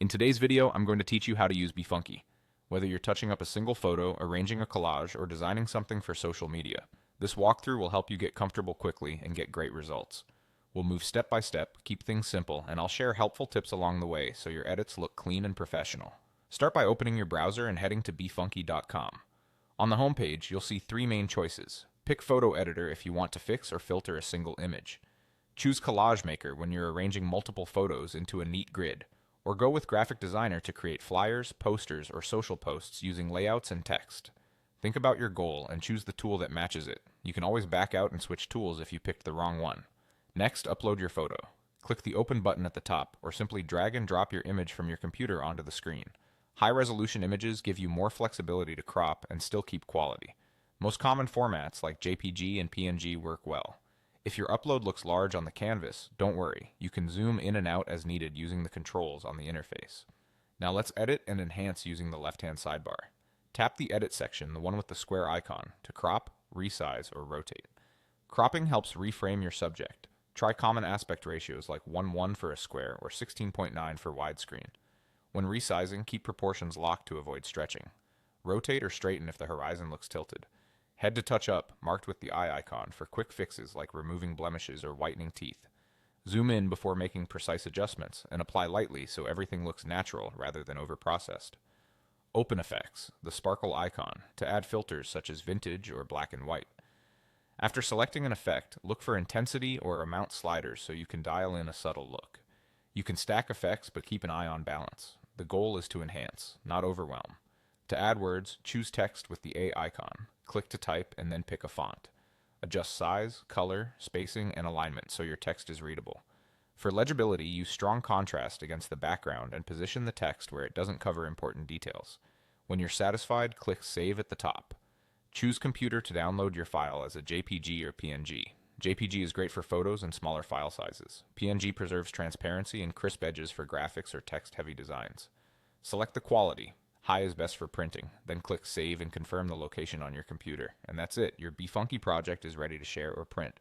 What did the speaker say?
In today's video, I'm going to teach you how to use BeFunky. Whether you're touching up a single photo, arranging a collage, or designing something for social media, this walkthrough will help you get comfortable quickly and get great results. We'll move step by step, keep things simple, and I'll share helpful tips along the way so your edits look clean and professional. Start by opening your browser and heading to befunky.com. On the home page, you'll see three main choices. Pick Photo Editor if you want to fix or filter a single image. Choose Collage Maker when you're arranging multiple photos into a neat grid. Or go with Graphic Designer to create flyers, posters, or social posts using layouts and text. Think about your goal and choose the tool that matches it. You can always back out and switch tools if you picked the wrong one. Next, upload your photo. Click the Open button at the top, or simply drag and drop your image from your computer onto the screen. High-resolution images give you more flexibility to crop and still keep quality. Most common formats like JPG and PNG work well. If your upload looks large on the canvas, don't worry. You can zoom in and out as needed using the controls on the interface. Now let's edit and enhance using the left-hand sidebar. Tap the Edit section, the one with the square icon, to crop, resize, or rotate. Cropping helps reframe your subject. Try common aspect ratios like 1:1 for a square or 16:9 for widescreen. When resizing, keep proportions locked to avoid stretching. Rotate or straighten if the horizon looks tilted. Head to Touch Up, marked with the eye icon, for quick fixes like removing blemishes or whitening teeth. Zoom in before making precise adjustments, and apply lightly so everything looks natural rather than overprocessed. Open Effects, the sparkle icon, to add filters such as vintage or black and white. After selecting an effect, look for intensity or amount sliders so you can dial in a subtle look. You can stack effects but keep an eye on balance. The goal is to enhance, not overwhelm. To add words, choose text with the A icon. Click to type and then pick a font. Adjust size, color, spacing, and alignment so your text is readable. For legibility, use strong contrast against the background and position the text where it doesn't cover important details. When you're satisfied, click Save at the top. Choose Computer to download your file as a JPG or PNG. JPG is great for photos and smaller file sizes. PNG preserves transparency and crisp edges for graphics or text-heavy designs. Select the quality. High is best for printing. Then click Save and confirm the location on your computer. And that's it. Your BeFunky project is ready to share or print.